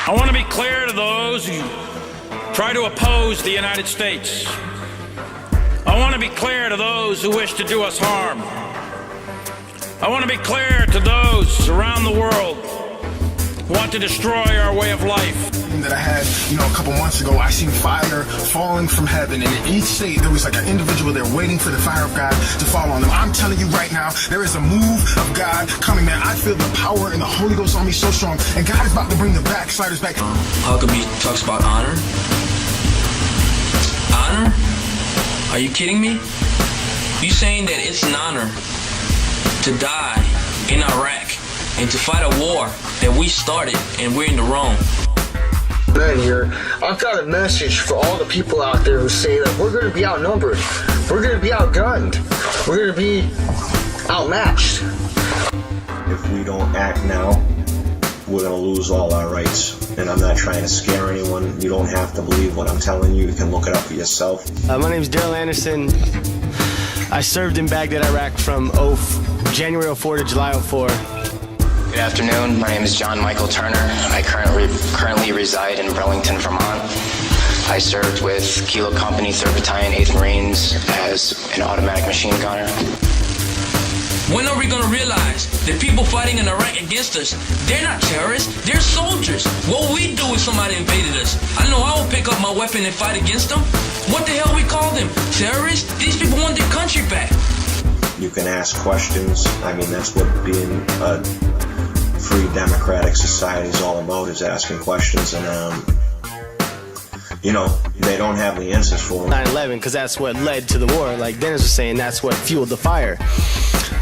I want to be clear to those who try to oppose the United States. I want to be clear to those who wish to do us harm. I want to be clear to those around the world who want to destroy our way of life. That I had, a couple months ago, I seen fire falling from heaven, and in each state there was like an individual there waiting for the fire of God to fall on them. I'm telling you right now, there is a move of God coming, man. I feel the power and the Holy Ghost on me so strong, and God is about to bring the backsliders back. Huckabee talks about honor. Honor? Are you kidding me? You saying that it's an honor to die in Iraq and to fight a war that we started and we're in the wrong? Here, I've got a message for all the people out there who say that we're going to be outnumbered, we're going to be outgunned, we're going to be outmatched. If we don't act now, we're going to lose all our rights. And I'm not trying to scare anyone. You don't have to believe what I'm telling you. You can look it up for yourself. My name's Daryl Anderson. I served in Baghdad, Iraq from January 04 to July 04. Good afternoon. My name is John Michael Turner. I currently reside in Burlington, Vermont. I served with Kilo Company, 3rd Battalion, 8th Marines as an automatic machine gunner. When are we gonna realize that people fighting in Iraq against us, they're not terrorists, they're soldiers. What we do if somebody invaded us? I know I will pick up my weapon and fight against them. What the hell we call them? Terrorists? These people want their country back. You can ask questions. I mean, that's what being a free democratic society is all about, is asking questions. And they don't have the answers for them. 9/11, because that's what led to the war. Like Dennis was saying, that's what fueled the fire.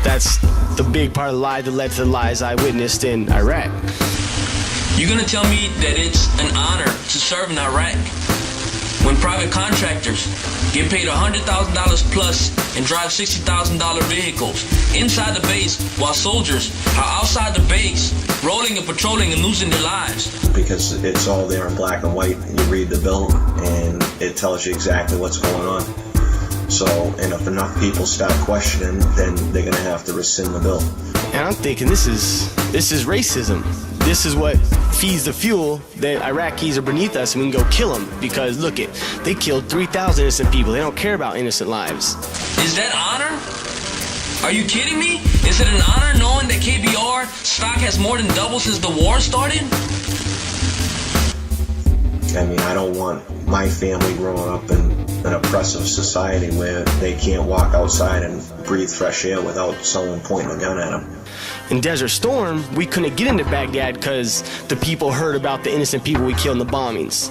That's the big part of the lie that led to the lies I witnessed in Iraq. You're gonna tell me that it's an honor to serve in Iraq when private contractors get paid $100,000 plus and drive $60,000 vehicles inside the base, while soldiers are outside the base rolling and patrolling and losing their lives? Because it's all there in black and white. You read the bill and it tells you exactly what's going on. So, and if enough people start questioning, then they're going to have to rescind the bill. And I'm thinking this is racism. This is what feeds the fuel that Iraqis are beneath us and we can go kill them, because look it, they killed 3,000 innocent people. They don't care about innocent lives. Is that honor? Are you kidding me? Is it an honor knowing that KBR stock has more than doubled since the war started? I mean, I don't want my family growing up in an oppressive society where they can't walk outside and breathe fresh air without someone pointing a gun at them. In Desert Storm, we couldn't get into Baghdad because the people heard about the innocent people we killed in the bombings.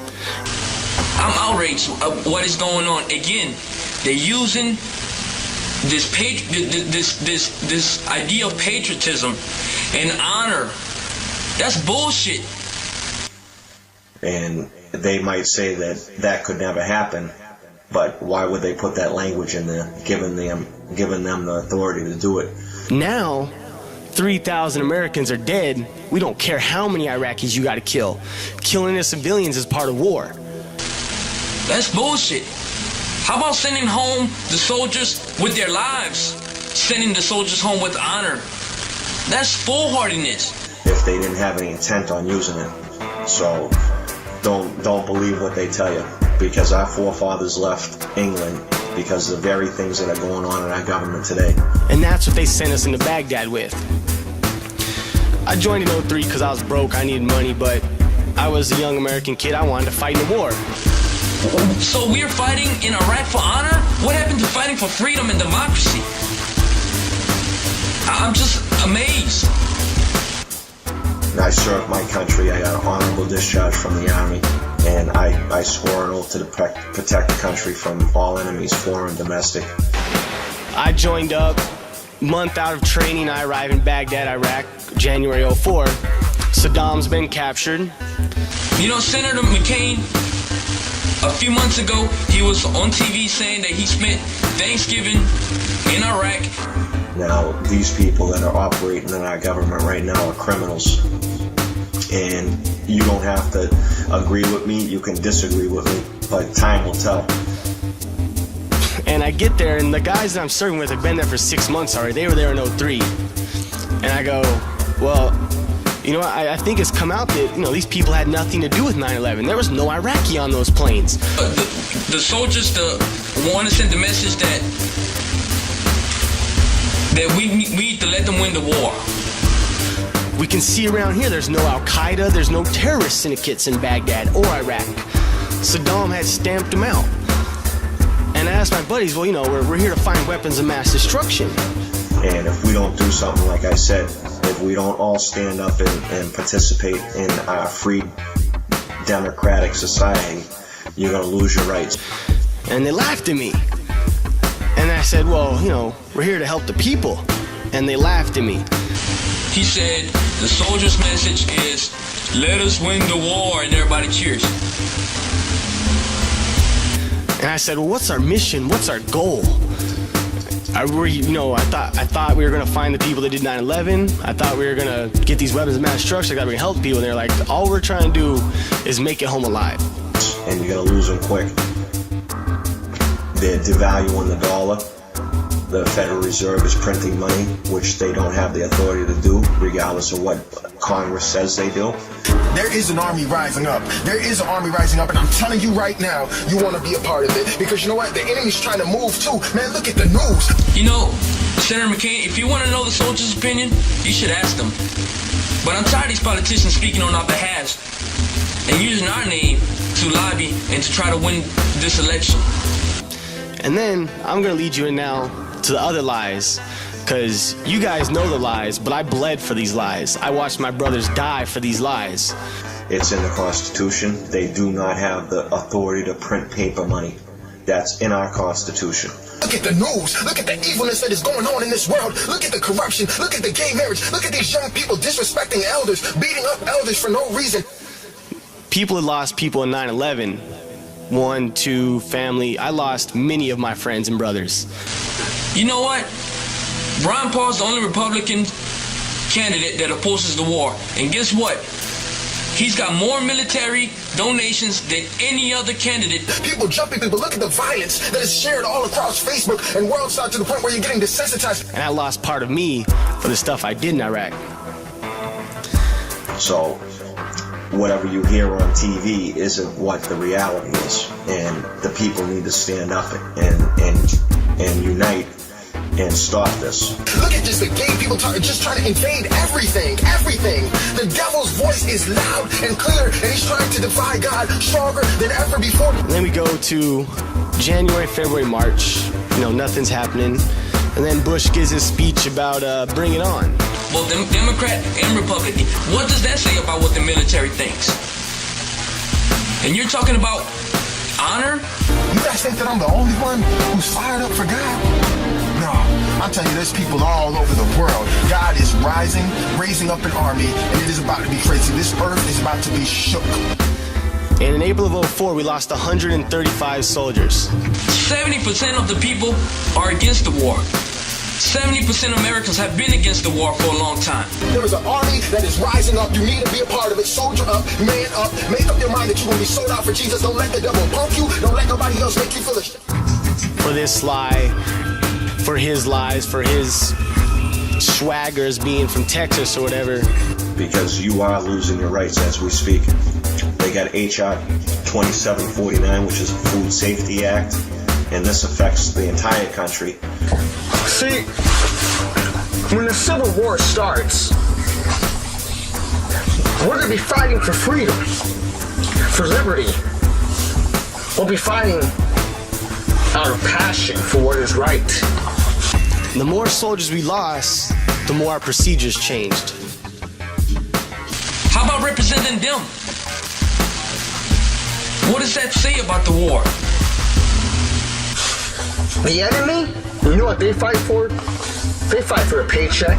I'm outraged at what is going on. Again, they're using this idea of patriotism and honor. That's bullshit. And they might say that could never happen, but why would they put that language in there, giving them the authority to do it? Now, 3,000 Americans are dead. We don't care how many Iraqis you got to kill. Killing the civilians is part of war. That's bullshit. How about sending home the soldiers with their lives? Sending the soldiers home with honor. That's foolhardiness. If they didn't have any intent on using it. So don't believe what they tell you, because our forefathers left England because of the very things that are going on in our government today. And that's what they sent us into Baghdad with. I joined in 03 because I was broke, I needed money, but I was a young American kid, I wanted to fight in the war. So we're fighting in Iraq for honor? What happened to fighting for freedom and democracy? I'm just amazed. I served my country. I got an honorable discharge from the Army, and I swore an oath to protect the country from all enemies, foreign and domestic. I joined up, month out of training, I arrived in Baghdad, Iraq, January 04. Saddam's been captured. You know, Senator McCain, a few months ago, he was on TV saying that he spent Thanksgiving in Iraq. Now, these people that are operating in our government right now are criminals. And you don't have to agree with me, you can disagree with me, but time will tell. And I get there, and the guys that I'm serving with have been there for 6 months already. They were there in 03. And I go, well, You know, I think it's come out that, you know, these people had nothing to do with 9/11. There was no Iraqi on those planes. The soldiers want to send the message that we need to let them win the war. We can see around here there's no Al-Qaeda, there's no terrorist syndicates in Baghdad or Iraq. Saddam had stamped them out. And I asked my buddies, well, you know, we're here to find weapons of mass destruction. And if we don't do something, like I said, if we don't all stand up and participate in our free democratic society, you're going to lose your rights. And they laughed at me. And I said, well, you know, we're here to help the people. And they laughed at me. He said, the soldiers' message is, let us win the war, and everybody cheers. And I said, well, what's our mission? What's our goal? I thought we were going to find the people that did 9/11. I thought we were going to get these weapons of mass destruction. I thought we were going to help people. And they're like, all we're trying to do is make it home alive. And you're going to lose them quick. They're devaluing the dollar. The Federal Reserve is printing money, which they don't have the authority to do, regardless of what Congress says they do. There is an army rising up. There is an army rising up, and I'm telling you right now, you want to be a part of it. Because you know what? The enemy's trying to move too. Man, look at the news. You know, Senator McCain, if you want to know the soldiers' opinion, you should ask them. But I'm tired of these politicians speaking on our behalf and using our name to lobby and to try to win this election. And then I'm going to lead you in now to the other lies, because you guys know the lies, but I bled for these lies. I watched my brothers die for these lies. It's in the Constitution. They do not have the authority to print paper money. That's in our Constitution. Look at the news. Look at the evilness that is going on in this world. Look at the corruption. Look at the gay marriage. Look at these young people disrespecting elders, beating up elders for no reason. People had lost people in 9/11. 1, 2, family. I lost many of my friends and brothers. You know what? Ron Paul's the only Republican candidate that opposes the war. And guess what? He's got more military donations than any other candidate. People jumping people. Look at the violence that is shared all across Facebook and WorldStar to the point where you're getting desensitized. And I lost part of me for the stuff I did in Iraq. So whatever you hear on TV isn't what the reality is. And the people need to stand up and unite and stop this. Look at just the gay people just trying to invade everything. The devil's voice is loud and clear, and he's trying to defy God stronger than ever before. And then we go to January, February, March. You know, nothing's happening. And then Bush gives his speech about bring it on. Well, Democrat and Republican, what does that say about what the military thinks? And you're talking about honor? You guys think that I'm the only one who's fired up for God? No, I'm telling you, there's people all over the world. God is raising up an army, and it is about to be crazy. This earth is about to be shook. And in April of 2004, we lost 135 soldiers. 70% of the people are against the war. 70% of Americans have been against the war for a long time. There is an army that is rising up. You need to be a part of it. Soldier up, man up. Make up your mind that you're going to be sold out for Jesus. Don't let the devil punk you. Don't let nobody else make you feel it. For this lie, for his lies, for his swaggers being from Texas or whatever. Because you are losing your rights as we speak. They got H.R. 2749, which is the Food Safety Act, and this affects the entire country. See, when the Civil War starts, we're going to be fighting for freedom, for liberty. We'll be fighting out of passion for what is right. The more soldiers we lost, the more our procedures changed. How about representing them? What does that say about the war? The enemy, you know what they fight for? They fight for a paycheck,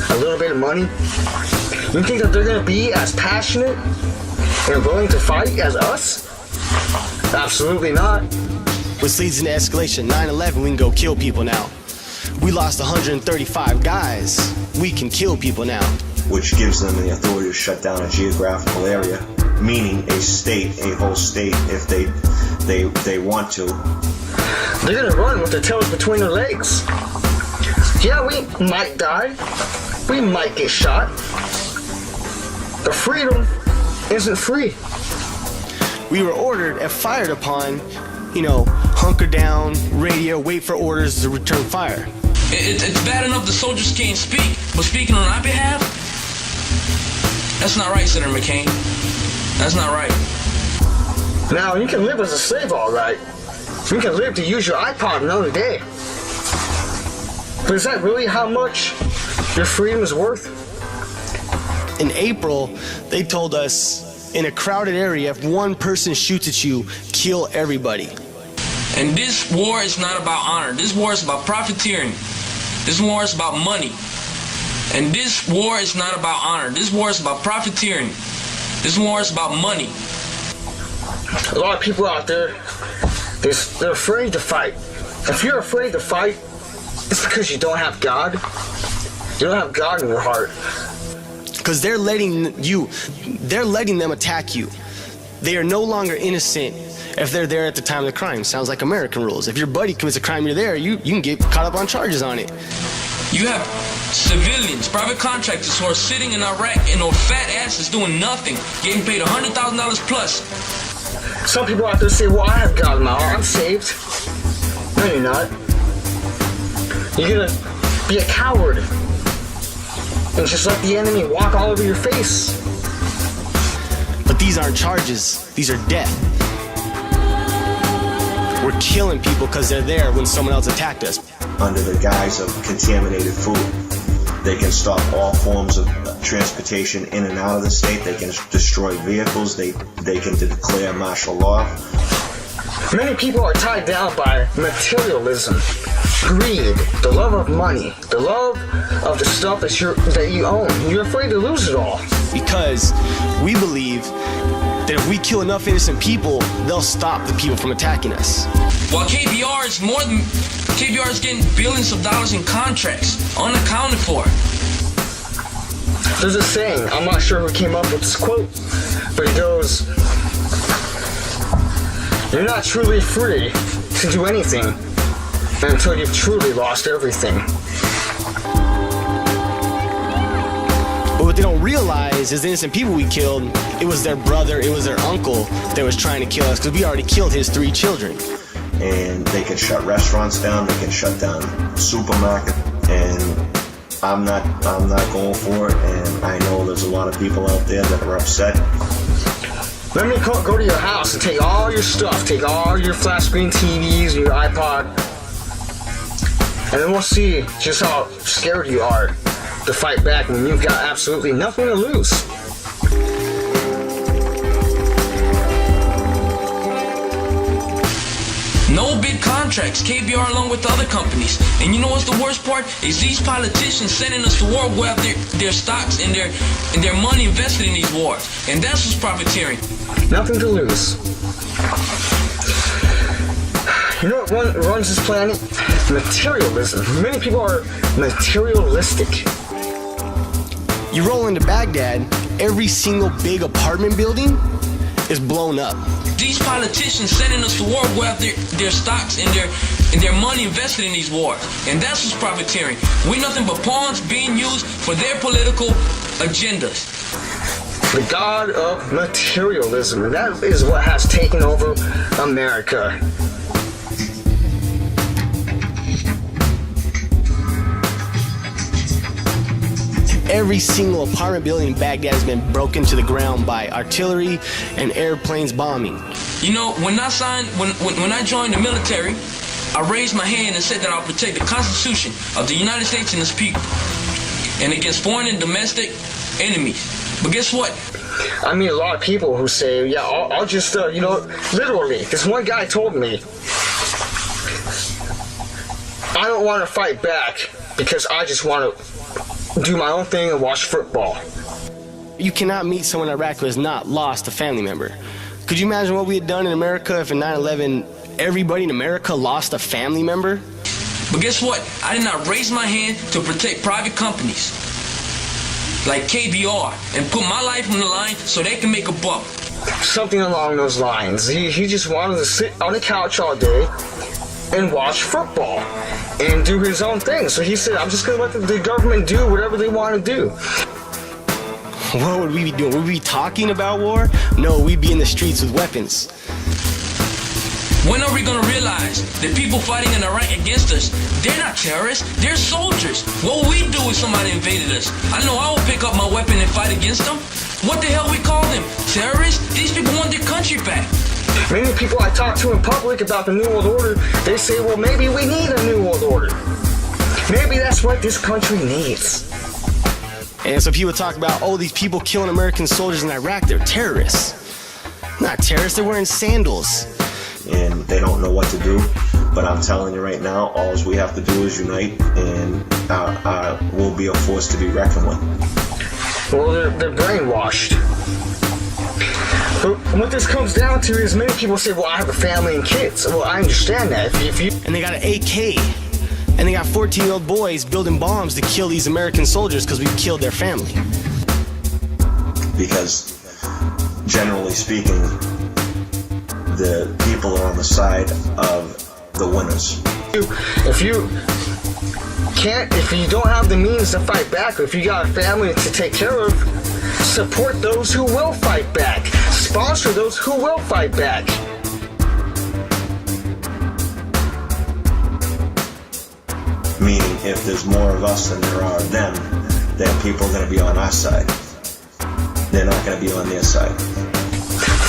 a little bit of money. You think that they're going to be as passionate and willing to fight as us? Absolutely not. Which leads into escalation. 9/11, we can go kill people now. We lost 135 guys. We can kill people now. Which gives them the authority to shut down a geographical area, meaning a state, a whole state, if they want to. They're gonna run with their tails between their legs. Yeah, we might die. We might get shot. The freedom isn't free. We were ordered and fired upon, hunker down, radio, wait for orders to return fire. It's bad enough the soldiers can't speak, but speaking on our behalf? That's not right, Senator McCain. That's not right. Now, you can live as a slave, all right. You can live to use your iPod another day. But is that really how much your freedom is worth? In April, they told us in a crowded area, if one person shoots at you, kill everybody. And this war is not about honor. This war is about profiteering. This war is about money. And this war is not about honor. This war is about profiteering. This war is about money. A lot of people out there, they're afraid to fight. If you're afraid to fight, it's because you don't have God. You don't have God in your heart. Because they're letting them attack you. They are no longer innocent if they're there at the time of the crime. Sounds like American rules. If your buddy commits a crime, you're there, you can get caught up on charges on it. You have civilians, private contractors who are sitting in Iraq and those fat asses doing nothing, getting paid $100,000 plus. Some people out there say, well, I have God in my heart, I'm saved. No, you're not. You're gonna be a coward and just let the enemy walk all over your face. But these aren't charges, these are death. We're killing people because they're there when someone else attacked us. Under the guise of contaminated food, they can stop all forms of transportation in and out of the state. They can destroy vehicles. They can declare martial law. Many people are tied down by materialism, greed, the love of money, the love of the stuff that you own. You're afraid to lose it all. Because we believe that if we kill enough innocent people, they'll stop the people from attacking us. While KBR is getting billions of dollars in contracts, unaccounted for. There's a saying, I'm not sure who came up with this quote, but it goes, you're not truly free to do anything until you've truly lost everything. But what they don't realize is the innocent people we killed, it was their brother, it was their uncle that was trying to kill us, because we already killed his 3 children. And they can shut restaurants down, they can shut down supermarkets, and I'm not going for it, and I know there's a lot of people out there that are upset. Let me go to your house and take all your stuff, take all your flat screen TVs, your iPod, and then we'll see just how scared you are to fight back when you've got absolutely nothing to lose. No big contracts, KBR along with the other companies. And you know what's the worst part? Is these politicians sending us to war who have their stocks and their money invested in these wars. And that's what's profiteering. Nothing to lose. You know what runs this planet? Materialism. Many people are materialistic. You roll into Baghdad, every single big apartment building is blown up. These politicians sending us to war who have their stocks and their money invested in these wars. And that's what's profiteering. We're nothing but pawns being used for their political agendas. The god of materialism. And that is what has taken over America. Every single apartment building in Baghdad has been broken to the ground by artillery and airplanes bombing. You know, when I joined the military, I raised my hand and said that I'll protect the Constitution of the United States and its people, and against foreign and domestic enemies. But guess what? I meet a lot of people who say, yeah, I'll just, literally, this one guy told me, I don't want to fight back because I just want to do my own thing and watch football. You cannot meet someone in Iraq who has not lost a family member. Could you imagine what we had done in America if in 9/11 everybody in America lost a family member? But guess what? I did not raise my hand to protect private companies like KBR and put my life on the line so they can make a buck. Something along those lines. He just wanted to sit on the couch all day and watch football and do his own thing. So he said, I'm just going to let the government do whatever they want to do. What would we be doing? Would we be talking about war? No, we'd be in the streets with weapons. When are we gonna realize that people fighting in Iraq against us, they're not terrorists, they're soldiers. What would we do if somebody invaded us? I know I would pick up my weapon and fight against them. What the hell we call them? Terrorists? These people want their country back. Many people I talk to in public about the New World Order, they say, well, maybe we need a New World Order. Maybe that's what this country needs. And so people talk about, oh, these people killing American soldiers in Iraq, they're terrorists. Not terrorists, they're wearing sandals. And they don't know what to do. But I'm telling you right now, all we have to do is unite, and we'll be a force to be reckoned with. Well, they're brainwashed. But what this comes down to is many people say, well, I have a family and kids. Well, I understand that. If you And they got an AK. And they got 14-year-old boys building bombs to kill these American soldiers because we killed their family. Because, generally speaking, the people are on the side of the winners. If you don't have the means to fight back, or if you got a family to take care of, support those who will fight back. Sponsor those who will fight back. Meaning, if there's more of us than there are of them, then people are going to be on our side. They're not going to be on their side.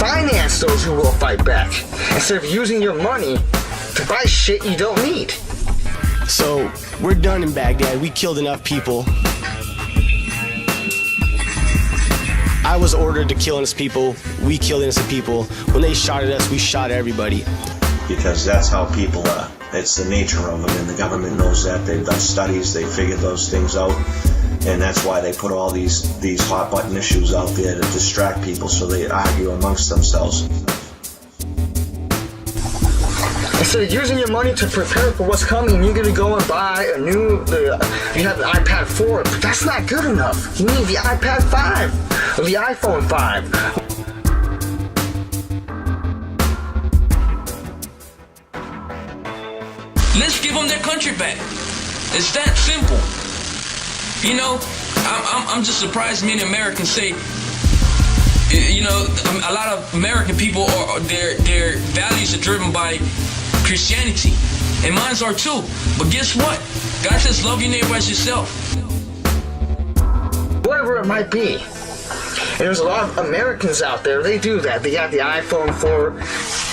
Finance those who will fight back, instead of using your money to buy shit you don't need. So, we're done in Baghdad. We killed enough people. I was ordered to kill innocent people. We killed innocent people. When they shot at us, we shot at everybody. Because that's how people are. It's the nature of them, and the government knows that. They've done studies, they figured those things out, and that's why they put all these hot button issues out there to distract people so they argue amongst themselves. Instead of using your money to prepare for what's coming, you're going to go and buy a new, you have the iPad 4, but that's not good enough. You need the iPad 5, or the iPhone 5. Let's give them their country back. It's that simple. You know, I'm just surprised many Americans say, you know, a lot of American people are their values are driven by Christianity, and mine are too. But guess what? God says, love your neighbor as yourself. Whatever it might be. And there's a lot of Americans out there, they do that. They got the iPhone 4,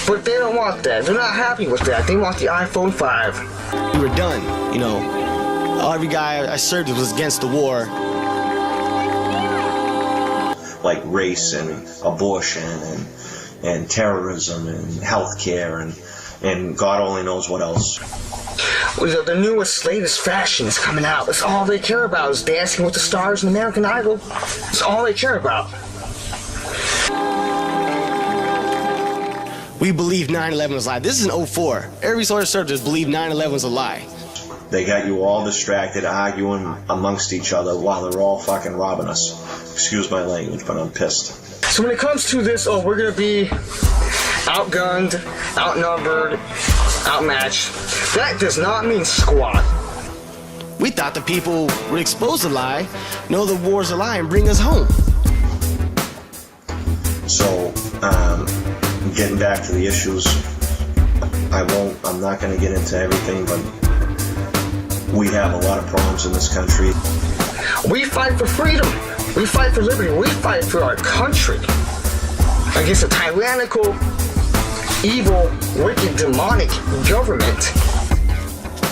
but they don't want that. They're not happy with that. They want the iPhone 5. We were done, you know. Every guy I served with was against the war. Like race and abortion and terrorism and healthcare and God only knows what else. The newest, latest fashion is coming out. That's all they care about is Dancing with the Stars and American Idol. That's all they care about. We believe 9/11 was a lie. This is in 04. Every soldier served just believed 9/11 was a lie. They got you all distracted, arguing amongst each other while they're all fucking robbing us. Excuse my language, but I'm pissed. So when it comes to this, we're gonna be outgunned, outnumbered, outmatched. That does not mean squat. We thought the people would expose the lie, know the war's a lie, and bring us home. So, getting back to the issues, I'm not going to get into everything, but we have a lot of problems in this country. We fight for freedom. We fight for liberty. We fight for our country against a tyrannical, evil, wicked, demonic government.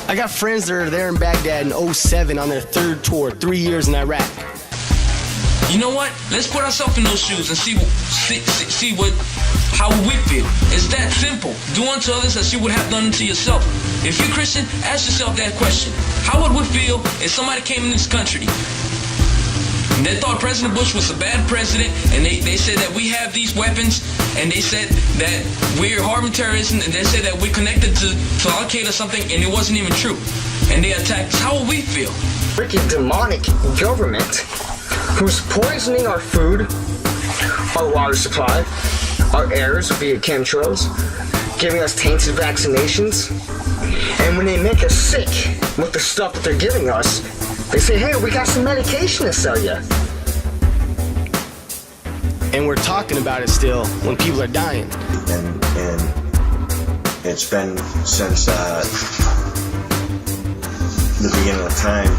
I got friends that are there in Baghdad in 07 on their third tour, 3 years in Iraq. You know what? Let's put ourselves in those shoes and see how we feel. It's that simple. Do unto others as you would have done unto yourself. If you're Christian, ask yourself that question. How would we feel if somebody came in this country and they thought President Bush was a bad president, and they said that we have these weapons, and they said that we're harming terrorism, and they said that we're connected to Al-Qaeda or something, and it wasn't even true, and they attacked us? How would we feel? Wicked, demonic government who's poisoning our food, our water supply, our airs via chemtrails, giving us tainted vaccinations. And when they make us sick with the stuff that they're giving us, they say, hey, we got some medication to sell you. And we're talking about it still when people are dying. And it's been since the beginning of time.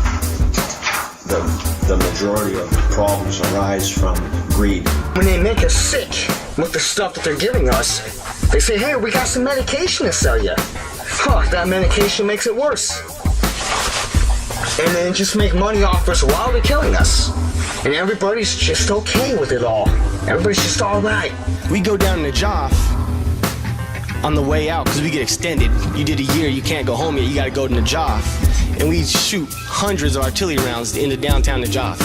The majority of problems arise from greed. When they make us sick with the stuff that they're giving us, they say, hey, we got some medication to sell you. Huh, that medication makes it worse. And then just make money off us while they're killing us. And everybody's just okay with it all. Everybody's just all right. We go down to Joff on the way out because we get extended. You did a year, you can't go home yet, you gotta go to Najaf. And we shoot hundreds of artillery rounds into downtown Najaf.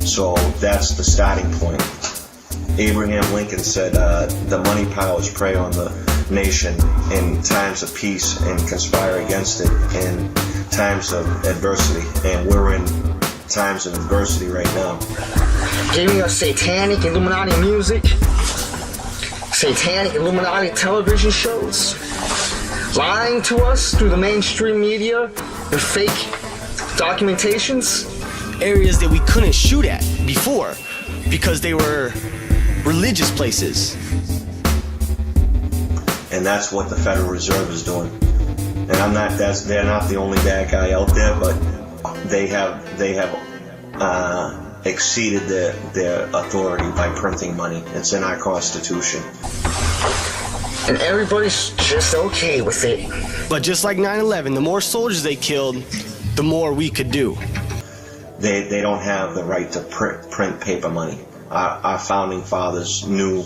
So that's the starting point. Abraham Lincoln said, the money powers prey on the nation in times of peace and conspire against it in times of adversity. And we're in times of adversity right now. Giving us satanic Illuminati music, satanic Illuminati television shows, lying to us through the mainstream media and fake documentations. Areas that we couldn't shoot at before because they were religious places. And that's what the Federal Reserve is doing. And they're not the only bad guy out there, but they have exceeded their authority by printing money. It's in our Constitution. And everybody's just okay with it. But just like 9/11, the more soldiers they killed, the more we could do. They don't have the right to print paper money. Our founding fathers knew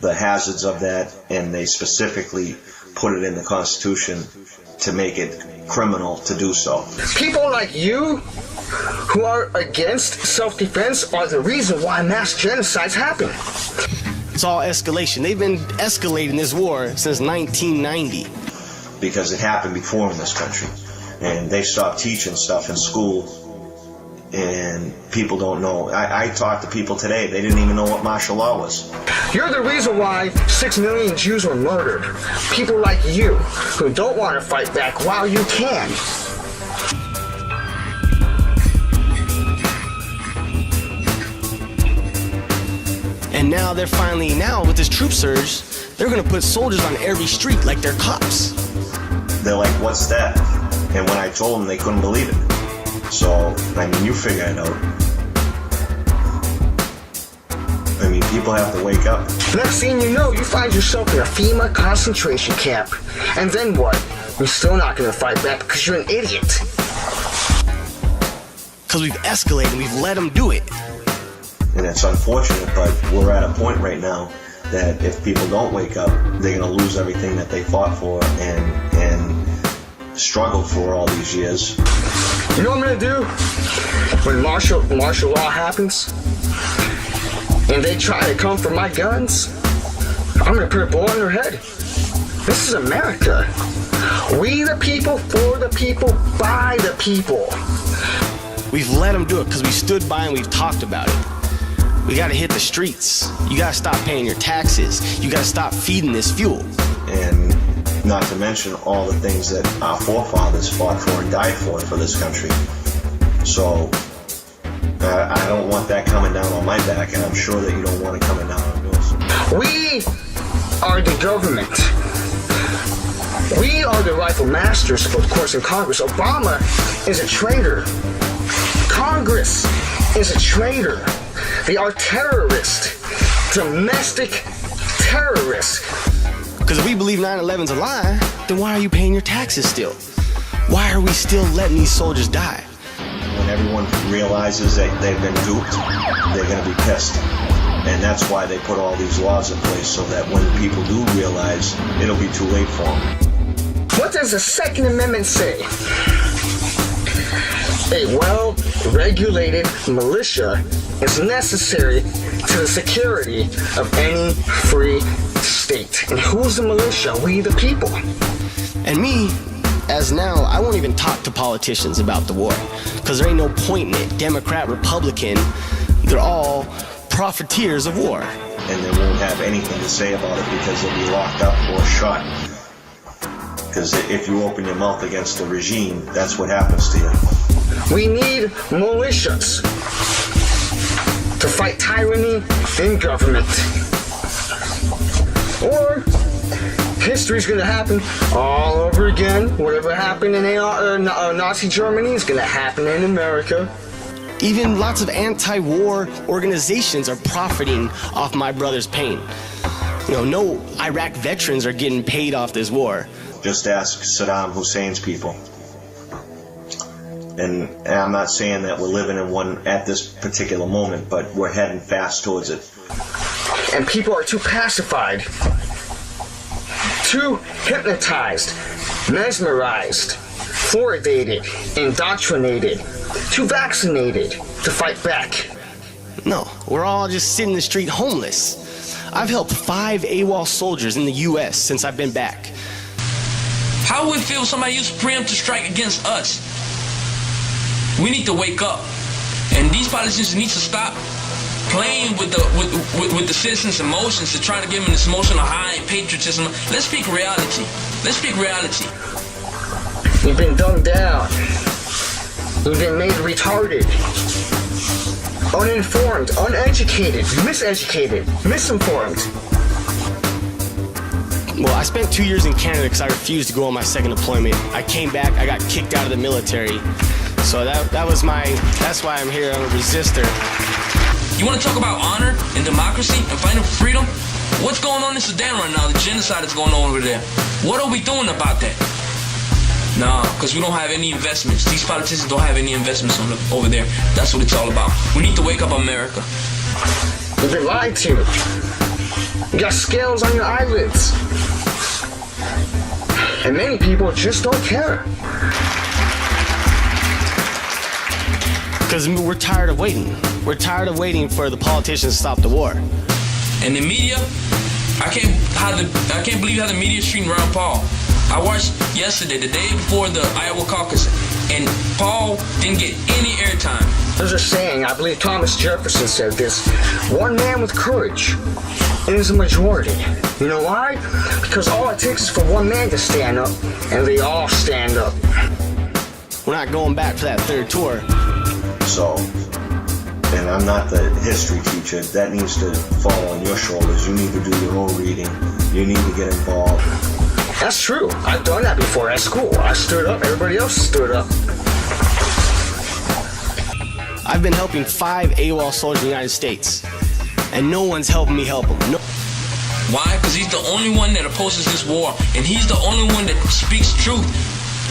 the hazards of that, and they specifically put it in the Constitution to make it criminal to do so. People like you who are against self-defense are the reason why mass genocides happen. It's all escalation. They've been escalating this war since 1990. Because it happened before in this country. And they stopped teaching stuff in school. And people don't know. I talked to people today, they didn't even know what martial law was. You're the reason why 6 million Jews were murdered. People like you who don't want to fight back while you can. And now they're finally, with this troop surge, they're gonna put soldiers on every street like they're cops. They're like, what's that? And when I told them, they couldn't believe it. So, I mean, you figure it out. I mean, people have to wake up. Next thing you know, you find yourself in a FEMA concentration camp. And then what? You're still not gonna fight back because you're an idiot. Because we've escalated, we've let them do it. And it's unfortunate, but we're at a point right now that if people don't wake up, they're going to lose everything that they fought for and struggled for all these years. You know what I'm going to do? When martial law happens, and they try to come for my guns, I'm going to put a bullet in their head. This is America. We the people, for the people, by the people. We've let them do it because we stood by and we've talked about it. We gotta hit the streets. You gotta stop paying your taxes. You gotta stop feeding this fuel. And not to mention all the things that our forefathers fought for and died for this country. So I don't want that coming down on my back, and I'm sure that you don't want it coming down on yours. We are the government. We are the rightful masters, of course, in Congress. Obama is a traitor. Congress is a traitor. They are terrorists, domestic terrorists. Because if we believe 9/11's a lie, then why are you paying your taxes still? Why are we still letting these soldiers die? When everyone realizes that they've been duped, they're going to be pissed. And that's why they put all these laws in place, so that when people do realize, it'll be too late for them. What does the Second Amendment say? A well-regulated militia is necessary to the security of any free state. And who's the militia? We the people. And me, as now, I won't even talk to politicians about the war, because there ain't no point in it. Democrat, Republican, they're all profiteers of war. And they won't have anything to say about it because they'll be locked up or shot. Because if you open your mouth against the regime, that's what happens to you. We need militias to to fight tyranny in government. Or history's gonna happen all over again. Whatever happened in Nazi Germany is gonna happen in America. Even lots of anti-war organizations are profiting off my brother's pain. No Iraq veterans are getting paid off this war. Just ask Saddam Hussein's people. And I'm not saying that we're living in one at this particular moment, but we're heading fast towards it. And people are too pacified, too hypnotized, mesmerized, fluoridated, indoctrinated, too vaccinated to fight back. No, we're all just sitting in the street homeless. I've helped 5 AWOL soldiers in the U.S. since I've been back. How would it feel if somebody used preemptive strike against us? We need to wake up, and these politicians need to stop playing with the citizens' emotions to try to give them this emotional high and patriotism. Let's speak reality. Let's speak reality. You've been dumbed down. You've been made retarded, uninformed, uneducated, miseducated, misinformed. Well, I spent 2 years in Canada because I refused to go on my second deployment. I came back, I got kicked out of the military. So that's why I'm here. I'm a resistor. You want to talk about honor and democracy and fighting for freedom? What's going on in Sudan right now? The genocide is going on over there. What are we doing about that? Nah, because we don't have any investments. These politicians don't have any investments over there. That's what it's all about. We need to wake up America. You've been lied to. You got scales on your eyelids. And many people just don't care. Because we're tired of waiting. We're tired of waiting for the politicians to stop the war. And the media, I can't believe how the media is treating Ron Paul. I watched yesterday, the day before the Iowa caucus, and Paul didn't get any airtime. There's a saying, I believe Thomas Jefferson said this: one man with courage is a majority. You know why? Because all it takes is for one man to stand up, and they all stand up. We're not going back for that third tour. So, and I'm not the history teacher. That needs to fall on your shoulders. You need to do your own reading. You need to get involved. That's true. I've done that before at school. I stood up. Everybody else stood up. I've been helping 5 AWOL soldiers in the United States, and no one's helping me help them. No. Why? Because he's the only one that opposes this war, and he's the only one that speaks truth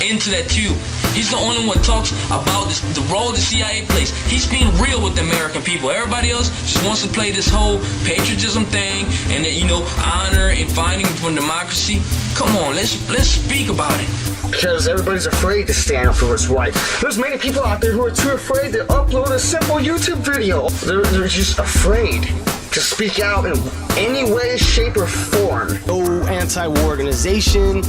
into that tube. He's the only one that talks about the role the CIA plays. He's being real with the American people. Everybody else just wants to play this whole patriotism thing and that, honor and fighting for democracy. Come on, let's speak about it. Because everybody's afraid to stand up for what's right. There's many people out there who are too afraid to upload a simple YouTube video. They're just afraid to speak out in any way, shape, or form. No anti-war organization,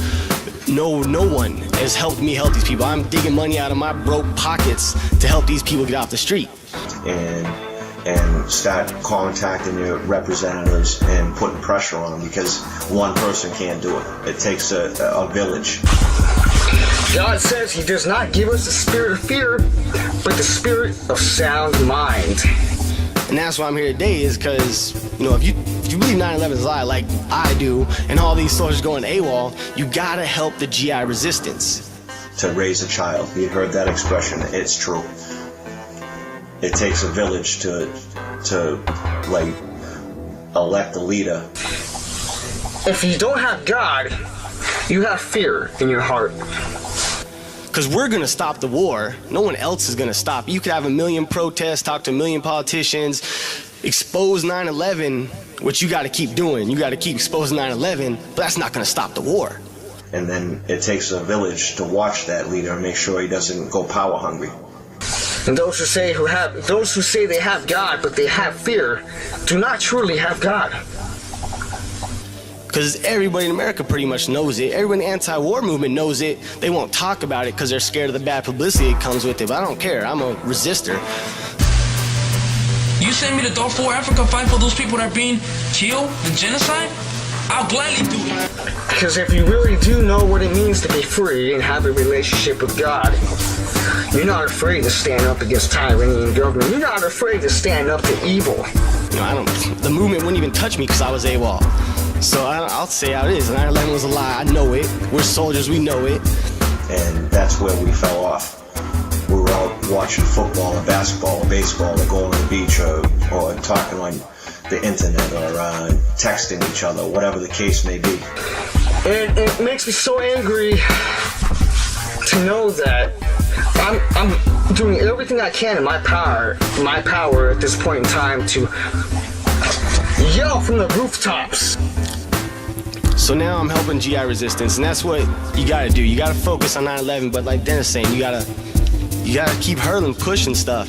no one has helped me help these people. I'm digging money out of my broke pockets to help these people get off the street. And start contacting your representatives and putting pressure on them, because one person can't do it. It takes a village. God says he does not give us the spirit of fear, but the spirit of sound mind. And that's why I'm here today, is because, if you believe 9/11 is a lie like I do, and all these soldiers going AWOL, you gotta help the GI resistance. To raise a child. You heard that expression. It's true. It takes a village to elect a leader. If you don't have God, you have fear in your heart. Because we're going to stop the war. No one else is going to stop. You could have 1 million protests, talk to 1 million politicians, expose 9/11, which you got to keep doing. You got to keep exposing 9/11, but that's not going to stop the war. And then it takes a village to watch that leader and make sure he doesn't go power hungry. And those who say they have God, but they have fear, do not truly have God. Because everybody in America pretty much knows it. Everyone in the anti-war movement knows it. They won't talk about it because they're scared of the bad publicity that comes with it. But I don't care. I'm a resistor. You send me to Darfur, Africa, fight for those people that are being killed, the genocide? I'll gladly do it. Because if you really do know what it means to be free and have a relationship with God, You're not afraid to stand up against tyranny and government. You're not afraid to stand up to evil. You know, the movement wouldn't even touch me because I was AWOL. So I'll say how it is. 9/11 was a lie. I know it. We're soldiers. We know it. And that's where we fell off. We were out watching football or basketball or baseball or going to the beach or talking on the internet or texting each other, whatever the case may be. And it makes me so angry to know that I'm doing everything I can in my power at this point in time to yell from the rooftops. So now I'm helping GI resistance, and that's what you gotta do. You gotta focus on 9/11, but like Dennis saying, you gotta keep hurling, pushing stuff.